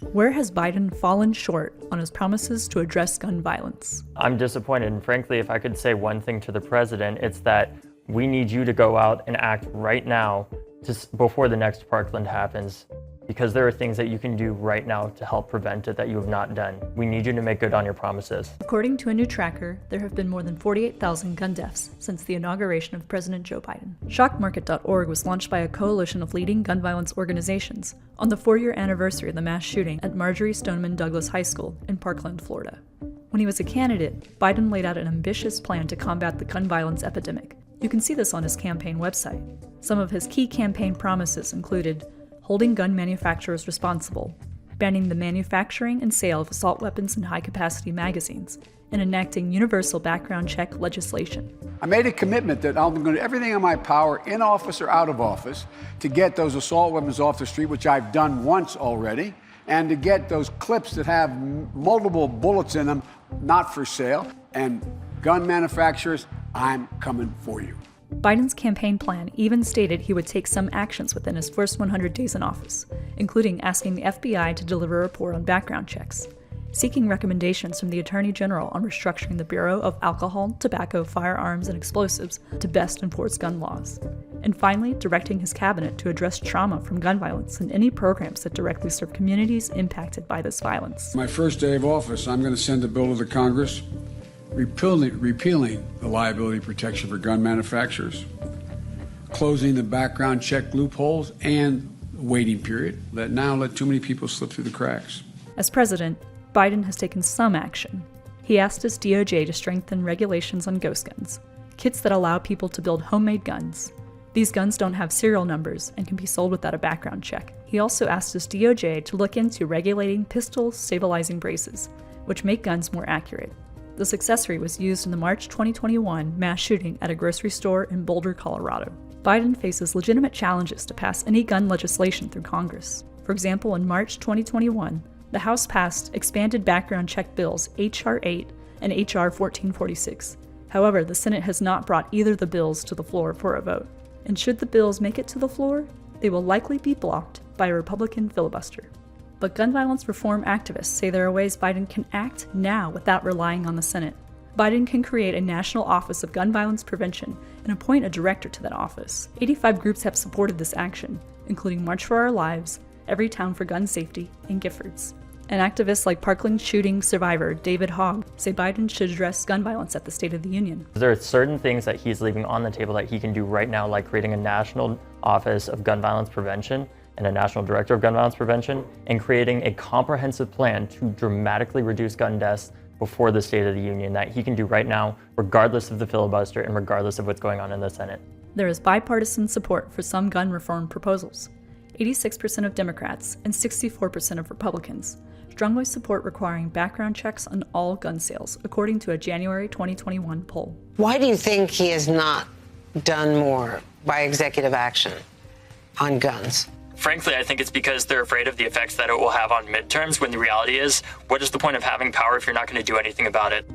Where has Biden fallen short on his promises to address gun violence? I'm disappointed, and frankly, if I could say one thing to the president, it's that we need you to go out and act right now before the next Parkland happens, because there are things that you can do right now to help prevent it that you have not done. We need you to make good on your promises. According to a new tracker, there have been more than 48,000 gun deaths since the inauguration of President Joe Biden. Shockmarket.org was launched by a coalition of leading gun violence organizations on the 4-year anniversary of the mass shooting at Marjory Stoneman Douglas High School in Parkland, Florida. When he was a candidate, Biden laid out an ambitious plan to combat the gun violence epidemic. You can see this on his campaign website. Some of his key campaign promises included holding gun manufacturers responsible, banning the manufacturing and sale of assault weapons and high-capacity magazines, and enacting universal background check legislation. I made a commitment that I'm going to do everything in my power, in office or out of office, to get those assault weapons off the street, which I've done once already, and to get those clips that have multiple bullets in them not for sale. And gun manufacturers, I'm coming for you. Biden's campaign plan even stated he would take some actions within his first 100 days in office, including asking the FBI to deliver a report on background checks, seeking recommendations from the Attorney General on restructuring the Bureau of Alcohol, Tobacco, Firearms, and Explosives to best enforce gun laws, and finally directing his cabinet to address trauma from gun violence and any programs that directly serve communities impacted by this violence. My first day of office, I'm going to send a bill to the Congress repealing the liability protection for gun manufacturers, closing the background check loopholes and waiting period that now let too many people slip through the cracks. As president, Biden has taken some action. He asked his DOJ to strengthen regulations on ghost guns, kits that allow people to build homemade guns. These guns don't have serial numbers and can be sold without a background check. He also asked his DOJ to look into regulating pistol stabilizing braces, which make guns more accurate. This accessory was used in the March 2021 mass shooting at a grocery store in Boulder, Colorado. Biden faces legitimate challenges to pass any gun legislation through Congress. For example, in March 2021, the House passed expanded background check bills H.R. 8 and H.R. 1446. However, the Senate has not brought either of the bills to the floor for a vote. And should the bills make it to the floor, they will likely be blocked by a Republican filibuster. But gun violence reform activists say there are ways Biden can act now without relying on the Senate. Biden can create a national office of gun violence prevention and appoint a director to that office. 85 groups have supported this action, including March for Our Lives, Every Town for Gun Safety, and Giffords. And activists like Parkland shooting survivor David Hogg say Biden should address gun violence at the State of the Union. There are certain things that he's leaving on the table that he can do right now, like creating a national office of gun violence prevention and a national director of gun violence prevention, and creating a comprehensive plan to dramatically reduce gun deaths before the State of the Union that he can do right now, regardless of the filibuster and regardless of what's going on in the Senate. There is bipartisan support for some gun reform proposals. 86% of Democrats and 64% of Republicans strongly support requiring background checks on all gun sales, according to a January 2021 poll. Why do you think he has not done more by executive action on guns? Frankly, I think it's because they're afraid of the effects that it will have on midterms, when the reality is, what is the point of having power if you're not going to do anything about it?